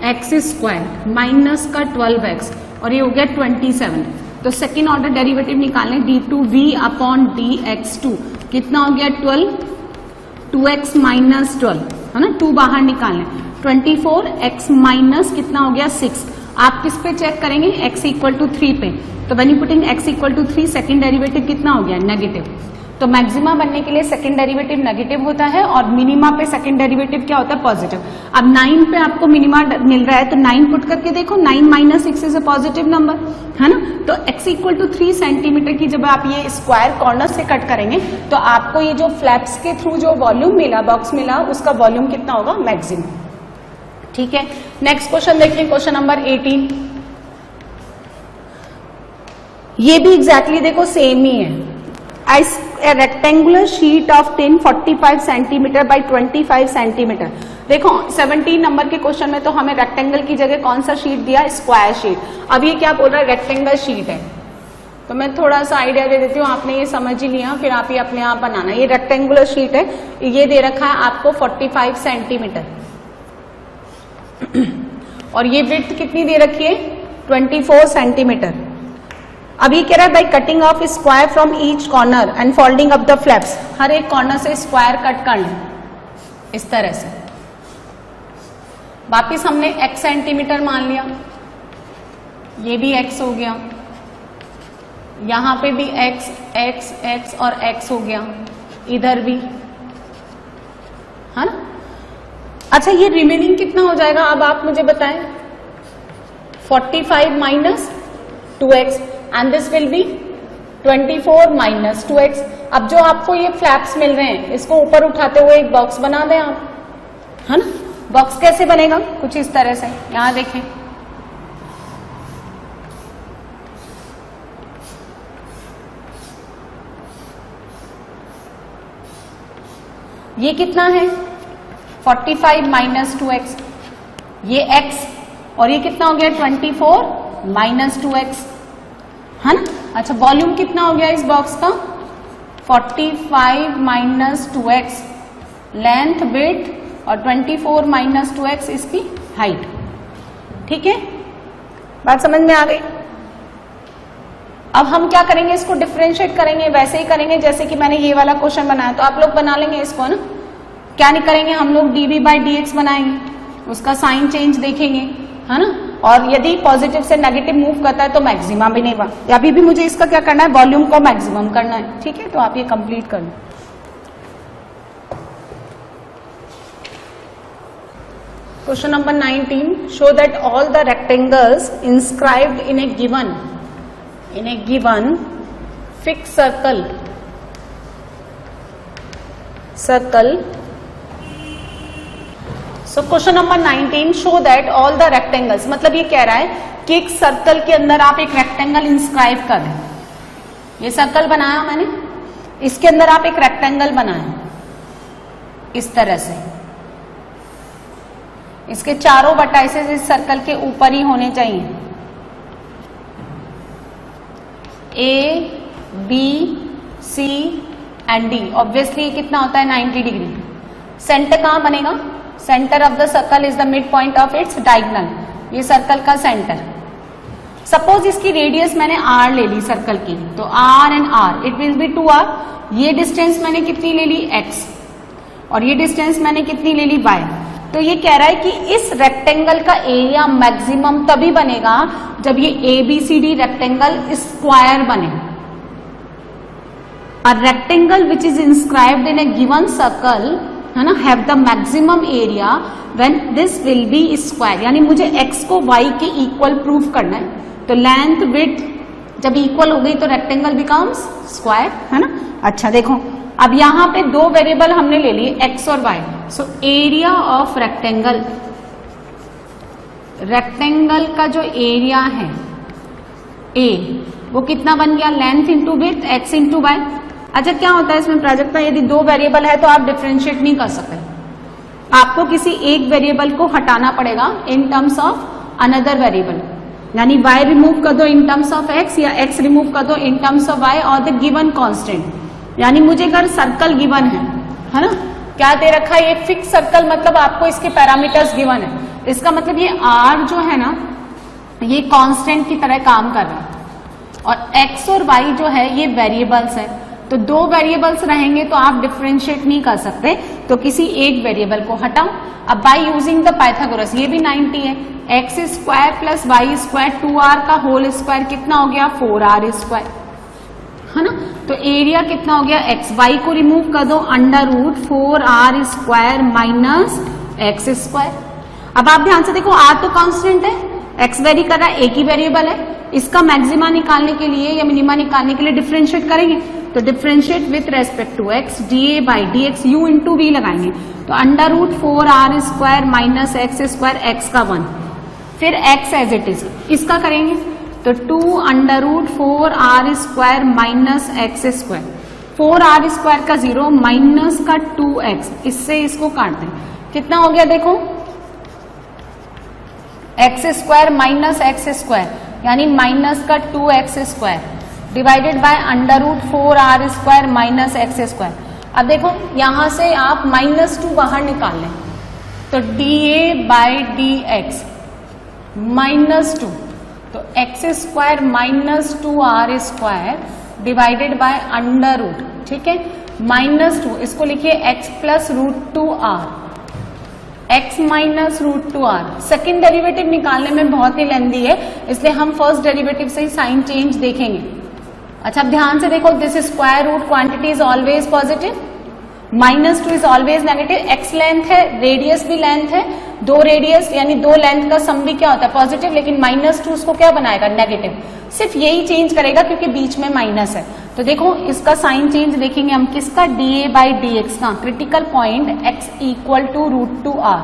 एक्स स्क्वायर माइनस का 12x और ये हो गया 27। तो सेकेंड ऑर्डर डेरिवेटिव निकालें d2v अपॉन dx2 कितना हो गया 12, 2x माइनस 12 है ना, 2 बाहर निकालें 24x माइनस कितना हो गया 6। आप किस पे चेक करेंगे x इक्वल टू 3 पे। तो when you putting x equal to 3 second derivative कितना हो गया नेगेटिव। तो मैक्सिमा बनने के लिए सेकेंड डेरिवेटिव नेगेटिव होता है और मिनिमा पे सेकेंड डेरिवेटिव क्या होता है पॉजिटिव। अब 9 पे आपको मिनिमा मिल रहा है तो 9 पुट करके देखो, 9 minus 6 is a positive number, है ना। तो x इक्वल टू 3 सेंटीमीटर की जब आप ये स्क्वायर कॉर्नर से कट करेंगे तो आपको ये जो फ्लैप्स के थ्रू जो वॉल्यूम मिला, बॉक्स मिला, उसका वॉल्यूम कितना होगा मैक्सिमम। ठीक है, नेक्स्ट क्वेश्चन देखिए, क्वेश्चन नंबर 18। ये भी एग्जैक्टली देखो सेम ही है। A rectangular sheet of tin 45 centimetre by 25 centimetre. देखो 17 नंबर के क्वेश्चन में तो हमें रेक्टेंगल की जगह कौन सा शीट दिया, स्क्वायर शीट। अब ये क्या बोल रहा है रेक्टेंगल शीट है, तो मैं थोड़ा सा आइडिया दे देती हूँ, आपने ये समझ ही लिया, फिर आप ये अपने आप बनाना। ये रेक्टेंगुलर शीट है, ये दे रखा है आपको 45 सेंटीमीटर और ये विड्थ कितनी दे रखी है 24 सेंटीमीटर। अब ये कह रहा है by cutting off square from each corner and folding up the flaps, हर एक कॉर्नर से स्क्वायर कट कर लें इस तरह से। वापिस हमने x सेंटीमीटर मान लिया, ये भी x हो गया, यहां पे भी x x x और x हो गया, इधर भी, है ना। अच्छा ये रिमेनिंग कितना हो जाएगा अब आप मुझे बताएं। 45 minus 2x and this will be 24 minus 2x। अब जो आपको ये फ्लैप्स मिल रहे हैं इसको ऊपर उठाते हुए एक बॉक्स बना दें आप, है ना। बॉक्स कैसे बनेगा, कुछ इस तरह से, यहां देखें, ये कितना है 45 माइनस 2x, ये x और ये कितना हो गया 24 माइनस 2x, है ना। अच्छा वॉल्यूम कितना हो गया इस बॉक्स का 45 माइनस 2x लेंथ विड्थ और 24 माइनस 2x इसकी हाइट। ठीक है, बात समझ में आ गई। अब हम क्या करेंगे, इसको डिफरेंशिएट करेंगे, वैसे ही करेंगे जैसे कि मैंने ये वाला क्वेश्चन बनाया, तो आप लोग बना लेंगे इसको ना। क्या नहीं करेंगे हम लोग dv बाई dx बनाएंगे, उसका साइन चेंज देखेंगे, है ना। और यदि पॉजिटिव से नेगेटिव मूव करता है तो मैक्सिमम भी नहीं बना। अभी भी मुझे इसका क्या करना है, वॉल्यूम को मैक्सिमम करना है। ठीक है, तो आप ये कंप्लीट कर लो। Question number 19, show that all the rectangles inscribed in a given fix circle. So question number 19, show that all the rectangles, मतलब ये कह रहा है कि एक सर्कल के अंदर आप एक रेक्टेंगल इंस्क्राइब कर दें। ये सर्कल बनाया मैंने, इसके अंदर आप एक रेक्टेंगल बनाएं इस तरह से, इसके चारों वर्टाइसेस इस सर्कल के ऊपर ही होने चाहिए, A, B, C and D। Obviously ये कितना होता है 90 डिग्री। सेंटर कहां बनेगा, centre of the circle is the mid point of its diagonal, ये सर्कल का सेंटर। सपोज इसकी रेडियस मैंने r ले ली सर्कल की, तो r and r it will be 2r। ये डिस्टेंस मैंने कितनी ले ली x और ये डिस्टेंस मैंने कितनी ले ली y। तो ये कह रहा है कि इस रेक्टेंगल का एरिया मैक्सिमम तभी बनेगा जब ये ABCD रेक्टेंगल स्क्वायर बने। A rectangle which is inscribed in a given circle, है ना, have the maximum area when this will be square। यानी मुझे x को y के इक्वल प्रूफ करना है, तो लेंथ विड्थ जब इक्वल हो गई तो रेक्टेंगल बिकम्स स्क्वायर, है ना। अच्छा देखो, अब यहाँ पे दो वेरिएबल हमने ले लिए एक्स और y. So area of rectangle, rectangle का जो एरिया है ए, वो कितना बन गया, length into width x into y. अच्छा क्या होता है इसमें प्राजक्ता, यदि दो वेरिएबल है तो आप डिफरेंशिएट नहीं कर सकते, आपको किसी एक वेरिएबल को हटाना पड़ेगा इन टर्म्स ऑफ अनदर वेरिएबल, यानी y रिमूव कर दो इन टर्म्स ऑफ x या x रिमूव कर दो इन टर्म्स ऑफ y और द गिवन कांस्टेंट। यानी मुझे अगर सर्कल गिवन है ना, क्या दे रखा है, ये फिक्स सर्कल, मतलब आपको इसके पैरामीटर्स गिवन है, इसका मतलब ये r जो है ना ये कांस्टेंट की तरह काम कर रहा है, और x और y जो है ये वेरिएबल्स है। तो दो वेरिएबल्स रहेंगे तो आप डिफरेंशिएट नहीं कर सकते, तो किसी एक वेरिएबल को हटाओ। अब बाय यूजिंग द पाइथागोरस, ये भी 90 है, x square plus y square 2r का होल स्क्वायर कितना हो गया 4r स्क्वायर, है ना। तो एरिया कितना हो गया एक्स, वाई को रिमूव कर दो, under root 4r square minus x square. अब आप ध्यान से देखो, r तो कांस्टेंट है, x वेरी कर रहा है, एक ही वेरिएबल है, इसका मैक्सिमा निकालने के लिए या मिनिमा निकालने के लिए डिफरेंशिएट करेंगे, तो differentiate with respect to x d A by d x u into v लगाएंगे, तो under root 4r square minus x square, x का 1, फिर x एज इट इज, इसका करेंगे तो 2 under root 4r square minus x square, 4r square का 0 minus का 2x, इससे इसको काट दें, कितना हो गया देखो x square minus x square, यानी माइनस का 2x square divided by under root 4r square minus x square. अब देखो यहां से आप -2 बाहर निकाल लें, तो dA बाई डी एक्स -2, तो x square minus 2r square divided by under root, ठीक है, -2, इसको लिखिए x plus root 2r, x minus root 2r। Second derivative निकालने में बहुत ही लेंदी है, इसलिए हम फर्स्ट डेरिवेटिव से ही साइन चेंज देखेंगे। अच्छा अब ध्यान से देखो, this square root quantity is always positive, -2 is always negative, x length है, रेडियस भी लेंथ है, दो रेडियस यानी दो लेंथ का सम भी क्या होता है पॉजिटिव, लेकिन -2 उसको क्या बनाएगा नेगेटिव, सिर्फ यही चेंज करेगा क्योंकि बीच में माइनस है। तो देखो इसका साइन चेंज देखेंगे हम, किसका, dA बाई डी एक्स का, critical point x equal to root 2r।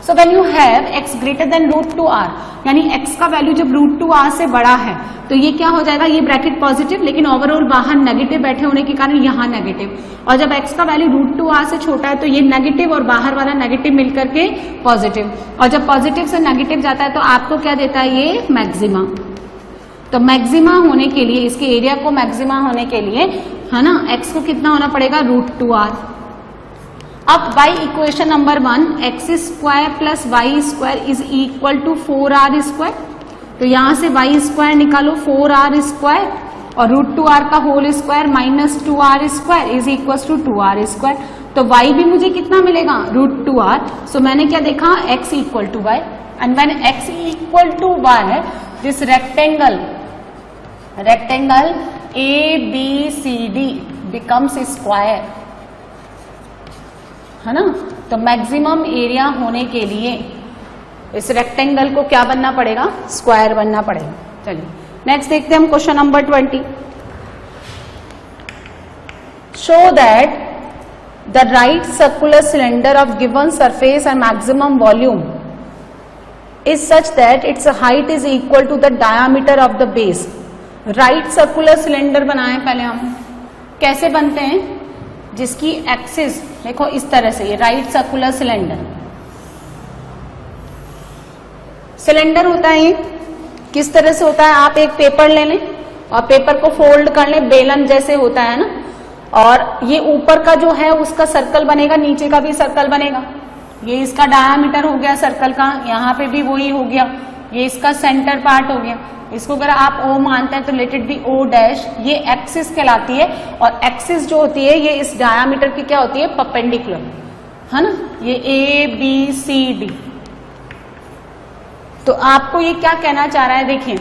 So when you have x greater than root 2r, यानी x का वैल्यू जब रूट 2r से बड़ा है तो ये क्या हो जाएगा, ये ब्रैकेट पॉजिटिव, लेकिन ओवरऑल बाहर नेगेटिव बैठे होने के कारण यहाँ नेगेटिव, और जब x का वैल्यू रूट 2r से छोटा है तो ये नेगेटिव और बाहर वाला नेगेटिव मिलकर के पॉजिटिव, और जब पॉजिटिव से नेगेटिव जाता है तो आपको क्या देता है ये मैक्सिमा। तो मैक्सिमा होने के लिए, इसके एरिया को मैक्सिमा होने के लिए, है ना, x को कितना होना पड़ेगा रूट 2r। अब by equation number 1, x square plus y square is equal to 4r square, तो यहां से वाई स्क्वायर निकालो 4r स्क्वायर और रूट 2r का whole square minus 2r square is equal to 2r square. तो y भी मुझे कितना मिलेगा रूट 2r। सो मैंने क्या देखा, x equal to y, and when x equal to y this rectangle ABCD becomes square, है ना। तो मैक्सिमम एरिया होने के लिए इस रेक्टेंगल को क्या बनना पड़ेगा, स्क्वायर बनना पड़ेगा। चलिए नेक्स्ट देखते हैं हम question number 20। Show that the right circular cylinder of given surface and maximum volume is such that its height is equal to the diameter of the base. Right circular cylinder बनाए पहले हम, कैसे बनते हैं, जिसकी एक्सिस देखो इस तरह से, ये राइट सर्कुलर सिलेंडर होता है। ये किस तरह से होता है, आप एक पेपर ले लें और पेपर को फोल्ड कर लें, बेलन जैसे होता है ना, और ये ऊपर का जो है उसका सर्कल बनेगा, नीचे का भी सर्कल बनेगा। ये इसका डायामीटर हो गया सर्कल का, यहाँ पे भी वही हो गया, ये इसका सेंटर पार्ट हो गया। इसको अगर आप O मानते हैं तो let it be O dash, ये एक्सिस कहलाती है, और एक्सिस जो होती है ये इस डायामीटर की क्या होती है, परपेंडिकुलर, है ना, ये ABCD। तो आपको ये क्या कहना चाह रहा है, देखिए,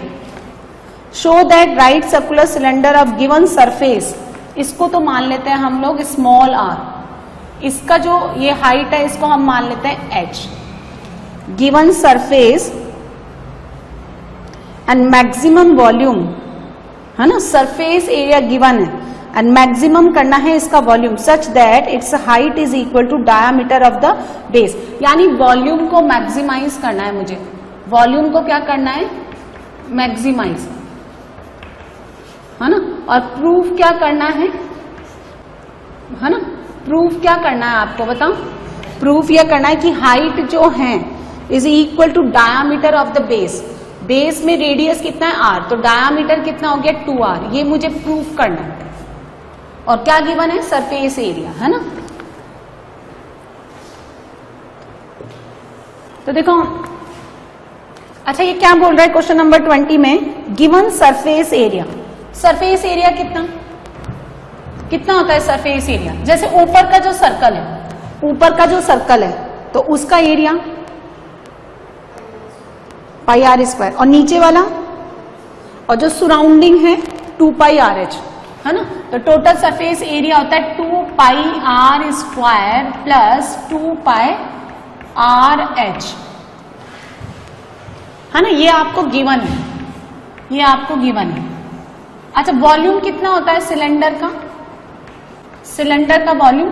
show that right circular cylinder of given surface, इसको तो मान लेते हैं हम लोग स्मॉल r, इसका जो ये हाइट है इसको हम मान लेते हैं h, given surface and maximum volume है ना, सरफेस एरिया गिवन है एंड मैक्सिमम करना है इसका volume such that its height is equal to diameter of the base, यानी वॉल्यूम को मैक्सिमाइज करना है मुझे, वॉल्यूम को क्या करना है, मैक्सिमाइज, है ना। और प्रूफ क्या करना है ना, प्रूफ क्या करना है आपको बताओ, प्रूफ यह करना है कि हाइट जो है is equal to diameter of the base, base में रेडियस कितना है r, तो डायामीटर कितना हो गया 2r, ये मुझे प्रूफ करना है। और क्या गिवन है, सरफेस एरिया, है ना। तो देखो, अच्छा ये क्या बोल रहा है क्वेश्चन नंबर 20 में, given surface area, surface area कितना कितना होता है सरफेस एरिया, जैसे ऊपर का जो सर्कल है, ऊपर का जो सर्कल है तो उसका एरिया पाई आर स्क्वायर, और नीचे वाला और जो सराउंडिंग है 2 पाई आर एच, है ना। तो टोटल सरफेस एरिया होता है 2 pi r square plus 2 pi r h, है ना, ये आपको गिवन है, ये आपको गिवन है। अच्छा वॉल्यूम कितना होता है सिलेंडर का, सिलेंडर का volume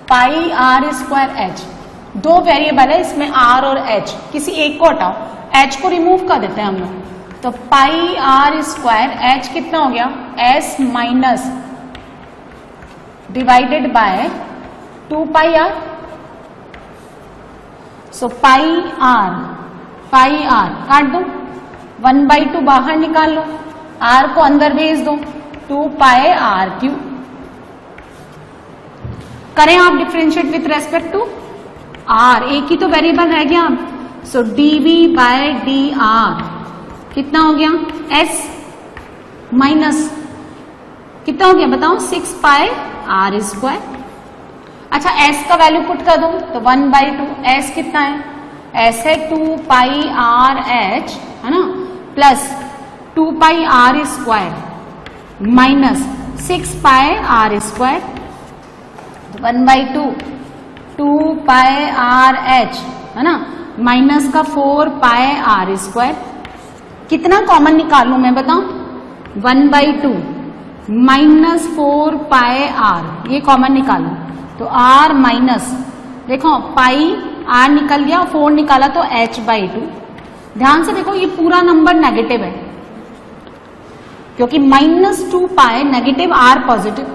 pi r square h, दो वेरिएबल है इसमें आर और एच, किसी एक को हटाओ, एच को रिमूव कर देते हैं हम लोग, तो पाई आर स्क्वायर एच कितना हो गया, S minus divided by 2 pi r, so pi r काट दो, 1/2 बाहर निकाल लो, आर को अंदर भेज दो, 2 पाई आर क्यूब, करें आप differentiate with respect to r, एक ही तो वेरिएबल रह गया, so dv by d r कितना हो गया, s माइनस कितना हो गया बताओ, 6 पाई आर स्क्वायर। अच्छा s का वैल्यू पुट कर दो तो 1/2, s कितना है, s है 2 पाई आर एच, है ना, plus 2 pi r square minus 6 pi r square, 1/2 2 pi r h, है ना, माइनस का 4 पाई आर स्क्वायर, कितना कॉमन निकाल लू मैं बताऊं, 1/2 माइनस 4 पाई आर, ये कॉमन निकालो तो आर माइनस, देखो पाई आर निकल गया, 4 निकाला तो h/2, ध्यान से देखो ये पूरा नंबर नेगेटिव है क्योंकि -2 pi negative r positive,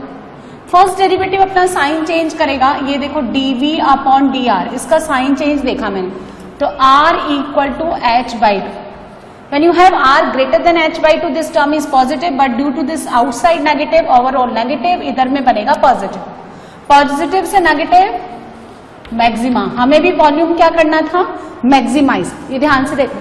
first derivative अपना साइन चेंज करेगा, ये देखो dv अपॉन dr, इसका साइन चेंज देखा मैंने, तो r equal to h/2, when you have r greater than h/2 this term is positive, but due to this outside negative overall negative, इधर में बनेगा पॉजिटिव, पॉजिटिव से नेगेटिव मैक्सिमा, हमें भी वॉल्यूम क्या करना था, मैक्सिमाइज, ये ध्यान से देखो,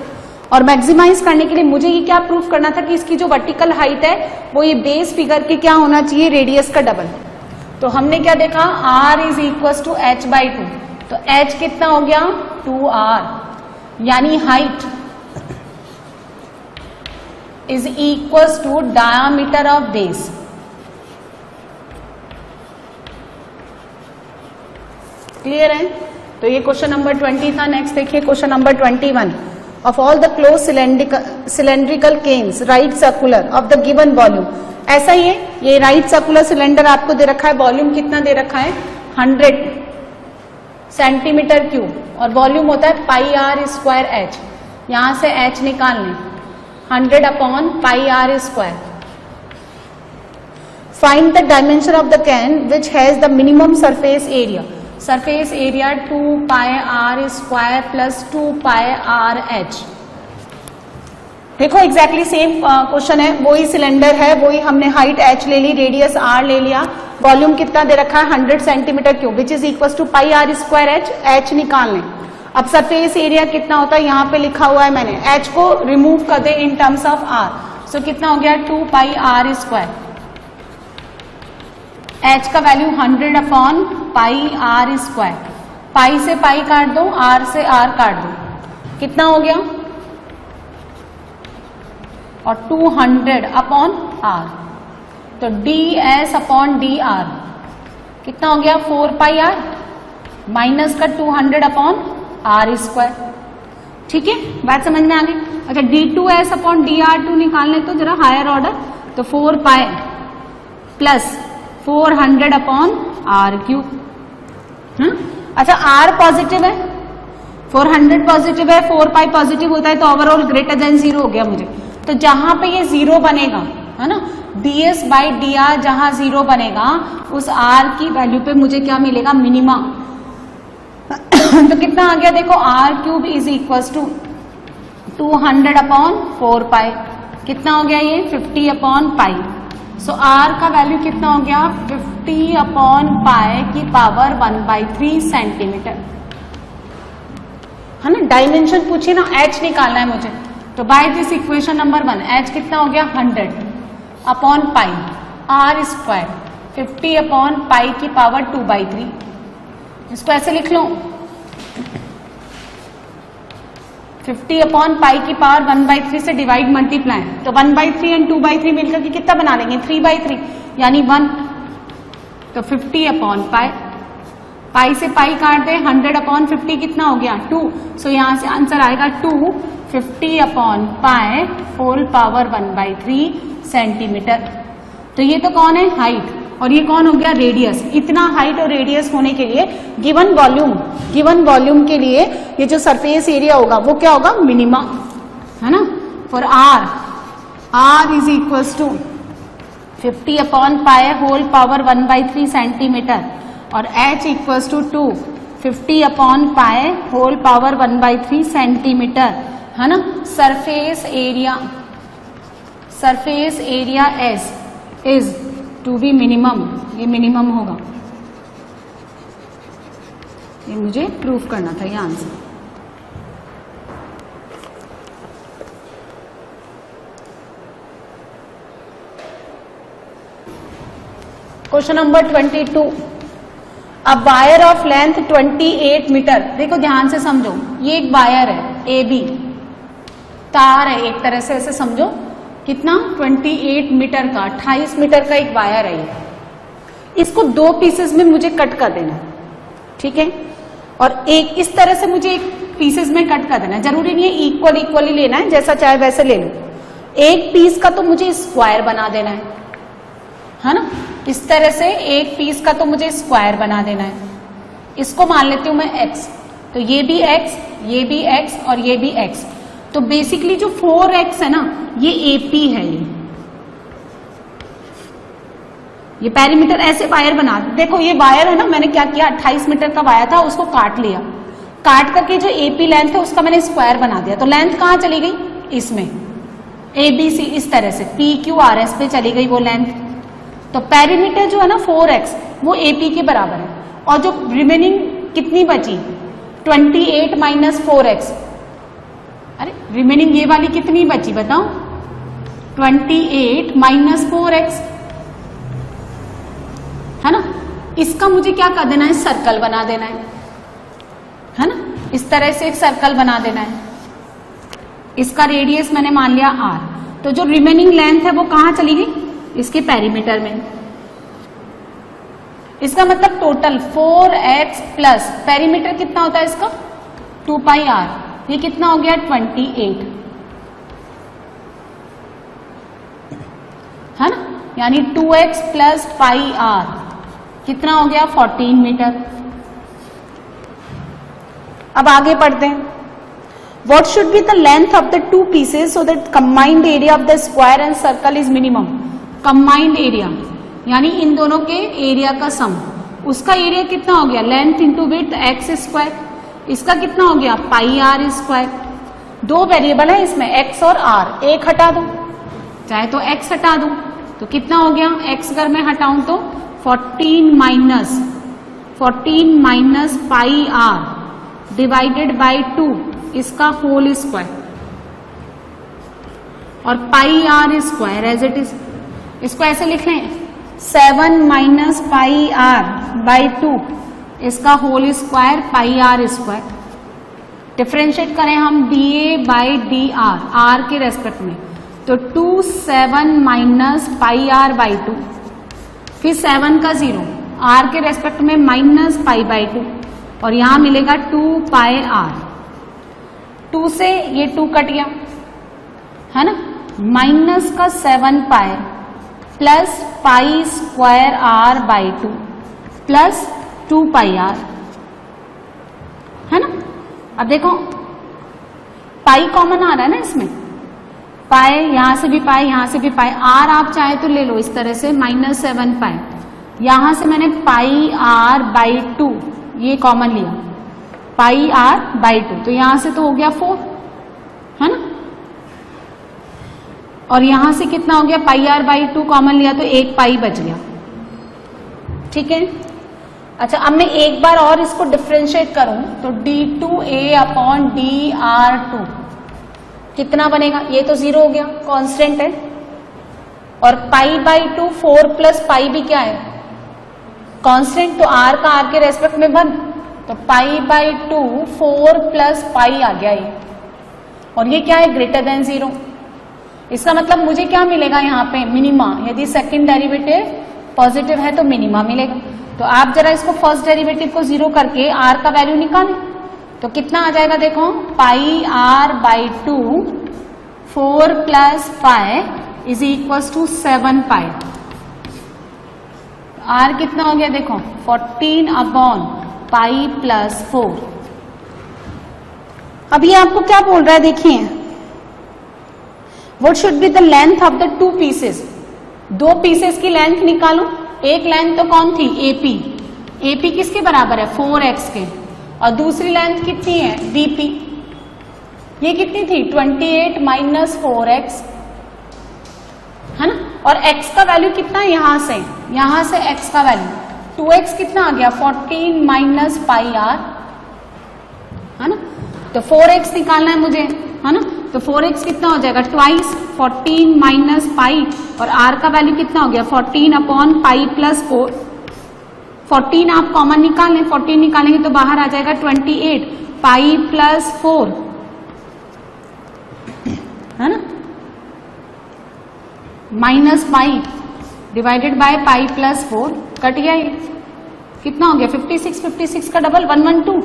और मैक्सिमाइज करने के लिए मुझे ये क्या प्रूफ करना था कि इसकी जो वर्टिकल हाइट है वो ये बेस फिगर के क्या होना चाहिए, रेडियस का डबल, तो हमने क्या देखा, r is equal to h/2, तो h कितना हो गया 2r, यानी height is equal to diameter of base, clear है। तो ये क्वेश्चन नंबर 20 था। नेक्स्ट देखिए question number 21, of all the close cylindrical cans right circular of the given volume, ऐसा ही है, ये राइट सर्कुलर सिलेंडर आपको दे रखा है, वॉल्यूम कितना दे रखा है 100 सेंटीमीटर क्यूब, और वॉल्यूम होता है पाई आर स्क्वायर एच, यहां से h निकाल लें, 100 upon pi r square, find the dimension of the can which has the minimum surface area, surface area 2 pi r square plus 2 pi r h, देखो exactly same question है, वही cylinder है, वही हमने हाइट h ले ली, radius r ले लिया, volume कितना दे रखा है 100 centimetre cube, which is equal to pi r square h, h निकाल लें। अब सरफेस एरिया कितना होता है, यहाँ पे लिखा हुआ है मैंने, h को रिमूव कर दे in terms of r, so कितना हो गया 2 पाई आर स्क्वायर, h का value 100 upon pi r square, pi से पाई काट दो, r से r काट दो, कितना हो गया, और 200 अपॉन r, तो ds अपॉन dr कितना हो गया 4 पाई r, माइनस का 200 अपॉन r स्क्वायर, ठीक है, बात समझ में आ गई। अच्छा d2s अपॉन dr2 निकालने तो जरा हायर ऑर्डर, तो 4 pi plus 400 upon r cube. अच्छा r पॉजिटिव है, 400 पॉजिटिव है, 4 पाई पॉजिटिव होता है तो ओवरऑल ग्रेटर देन 0 हो गया मुझे। तो जहां पे ये 0 बनेगा है ना, ds बाई dr जहां 0 बनेगा उस r की वैल्यू पे मुझे क्या मिलेगा, मिनिमा। तो कितना आ गया देखो, r cube is equal to 200 upon 4 pi, कितना हो गया ये 50 अपॉन पाई। सो आर का वैल्यू कितना हो गया 50 अपॉन पाई की पावर 1/3 सेंटीमीटर, है ना। डायमेंशन पूछी ना, h निकालना है मुझे, तो by this equation number 1 h कितना हो गया 100 upon pi r square 50 upon pi की पावर 2/3। इसको ऐसे लिख लो 50 अपॉन पाई की पावर 1/3 से डिवाइड मल्टीप्लाई, तो 1/3 एंड 2/3 मिलकर के कितना बना लेंगे 3/3 यानी 1। तो 50 अपॉन पाई, पाई से पाई काट दे, 100 अपॉन 50 कितना हो गया 2। सो यहां से आंसर आएगा 250 upon pi whole power 1/3 centimetre. तो ये तो कौन है हाइट, और ये कौन हो गया रेडियस। इतना हाइट और रेडियस होने के लिए गिवन वॉल्यूम के लिए ये जो सरफेस एरिया होगा वो क्या होगा मिनिमा, है ना। For r is equals to 50 upon pi whole power 1/3 centimetre और h equals to 250 upon pi whole power 1/3 centimetre, है ना। Surface area S is to be minimum, ये मिनिमम होगा, ये मुझे प्रूफ करना था ये answer. Question number 22, a wire of length 28 metre. देखो ध्यान से समझो, ये एक वायर है AB, तार है एक तरह से, ऐसे समझो कितना 28 मीटर का 28 मीटर का एक वायर है ये। इसको 2 पीसेस में मुझे कट कर देना, ठीक है, और एक इस तरह से मुझे एक पीसेस में कट कर देना, जरूरी नहीं है इक्वली लेना है, जैसा चाहे वैसे ले लो। एक पीस का तो मुझे स्क्वायर बना देना है ना, इस तरह से एक पीस का तो मुझे स्क्वायर बना देना है। इसको मान लेती हूं मैं x, तो ये भी x, ये भी x और ये भी x। तो बेसिकली जो 4x है ना ये AP है। ये पेरीमीटर ऐसे वायर बना, देखो ये वायर है ना, मैंने क्या किया 28 मीटर का वायर था उसको काट लिया, काट करके जो AP लेंथ है उसका मैंने स्क्वायर बना दिया। तो लेंथ कहां चली गई, इसमें ABC इस तरह से PQRS पे चली गई वो लेंथ। तो पेरीमीटर जो है ना 4x वो AP के बराबर है, और जो रिमेनिंग कितनी बची 28 माइनस 4x, अरे रिमेनिंग ये वाली कितनी बची बताओ 28 माइनस 4x, है ना। इसका मुझे क्या कर देना है, सर्कल बना देना है ना, इस तरह से एक सर्कल बना देना है। इसका रेडियस मैंने मान लिया r, तो जो रिमेनिंग लेंथ है वो कहां चली गई, इसके पेरीमीटर में। इसका मतलब टोटल 4x प्लस पेरीमीटर कितना होता है इसका 2 पाई r, ये कितना हो गया 28, है ना, यानी 2x प्लस पाई r कितना हो गया 14 मीटर। अब आगे पढ़ते हैं, What should be the length of the 2 pieces so that combined area of the square and circle is minimum। combined area यानी इन दोनों के एरिया का सम, उसका एरिया कितना हो गया length into width x square, इसका कितना हो गया पाई r स्क्वायर। 2 वेरिएबल है इसमें x और r, एक हटा दो चाहे तो x हटा दो, तो कितना हो गया x अगर मैं हटाऊं तो 14 minus pi r divided by 2 इसका होल स्क्वायर, और pi r square as it is. इसको ऐसे लिख लें 7 माइनस पाई r बाई 2 इसका whole square pi r square. Differentiate करें हम dA बाई dr r के रेस्पेक्ट में, तो 2 7 माइनस पाई r बाई 2, फिर 7 का 0 r के रेस्पेक्ट में माइनस पाई बाई 2, और यहां मिलेगा 2 पाई r। 2 से ये 2 कट गया, है ना, माइनस का 7 pi plus pi square r by 2 plus 2 pi r, है ना। अब देखो पाई कॉमन आ रहा है ना इसमें, पाई यहां से भी पाई, यहां से भी पाई, आर आप चाहे तो ले लो इस तरह से -7 पाई, यहां से मैंने पाई आर बाई 2 ये कॉमन लिया, पाई आर बाई 2, तो यहां से तो हो गया 4, है ना, और यहां से कितना हो गया, पाई आर बाई 2 कॉमन लिया तो 1 पाई बच गया, ठीक है। अच्छा अब मैं एक बार और इसको डिफ्रेंशिएट करूं तो d2a अपॉन dr2 कितना बनेगा, ये तो 0 हो गया, कांस्टेंट है, और पाई बाई 2 4 प्लस पाई भी क्या है, कांस्टेंट, तो r का r के रेस्पेक्ट में 1, तो पाई बाई 2 4 प्लस पाई आ गया ये, और ये क्या है, ग्रेटर देन 0। इसका मतलब मुझे क्या मिलेगा यहाँ पे, मिनिमा, यदि सेकंड डेरिवेटिव पॉजिटिव है तो मिनिमा मिलेगा। तो आप जरा इसको फर्स्ट डेरिवेटिव को 0 करके r का वैल्यू निकालें, तो कितना आ जाएगा, देखो pi r by 2 4 plus pi is equal to 7 pi, r कितना हो गया, देखो 14 अपॉन पाई प्लस 4। अब ये आपको क्या बोल रहा है, देखिए what should be the length of the 2 pieces, 2 pieces की लेंथ निकालो, एक लेंथ तो कौन थी, AP, AP किसके बराबर है, 4x के, और दूसरी लेंथ कितनी है, BP, ये कितनी थी, 28 माइनस 4x, है ना, और x का वैल्यू कितना है, यहां से x का वैल्यू 2x कितना आ गया, 14 माइनस पाई आर, है ना, तो 4x निकालना है मुझे, है ना, तो 4x कितना हो जाएगा, ट्वाइस 14 माइनस पाई, और r का वैल्यू कितना हो गया, 14 अपॉन पाई प्लस 4, 14 आप कॉमन निकालें, 14 निकालेंगे तो बाहर आ जाएगा 28 पाई प्लस 4, है ना, minus pi divided by pi plus 4, cut गया ये, कितना हो गया 56, 56 का double 112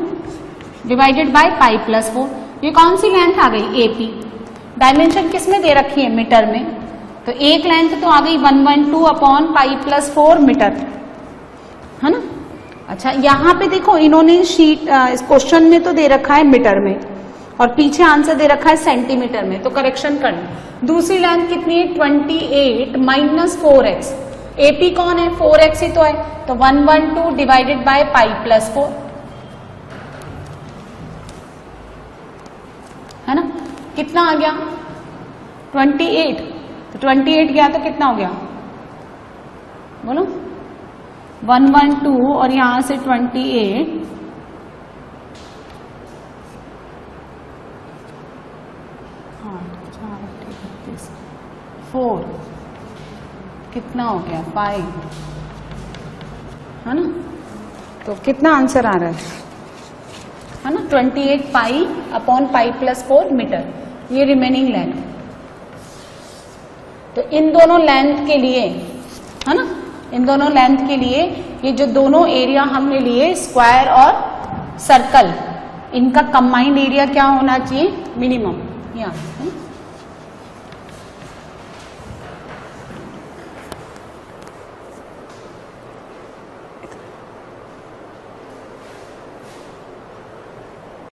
divided by pi plus 4, ये कौन सी लेंथ आ गई, AP, डायमेंशन किसमें दे रखी है, मीटर में, तो एक लेंथ तो आ गई 112 अपॉन पाई प्लस 4 मीटर, है ना। अच्छा यहाँ पे देखो इन्होंने शीट इस क्वेश्चन में तो दे रखा है मीटर में, और पीछे आंसर दे रखा है सेंटीमीटर में, तो करेक्शन करना। दूसरी लेंथ कितनी है, 28 माइनस 4x, AP कौन है, 4x ही तो है, तो 112 डिवाइडेड बाय पाई प्लस 4, है ना, कितना आ गया 28, तो 28 गया तो कितना हो गया, बोलो 112 और यहां से 28, हाँ 4 कितना हो गया 5, है ना, तो कितना आंसर आ रहा है ना, 28 pi upon pi plus 4 metre, ये रिमेनिंग लेंथ। तो इन दोनों लेंथ के लिए, है ना, इन दोनों लेंथ के लिए ये जो दोनों एरिया हमने लिए स्क्वायर और सर्कल, इनका कंबाइंड एरिया क्या होना चाहिए, मिनिमम, यहाँ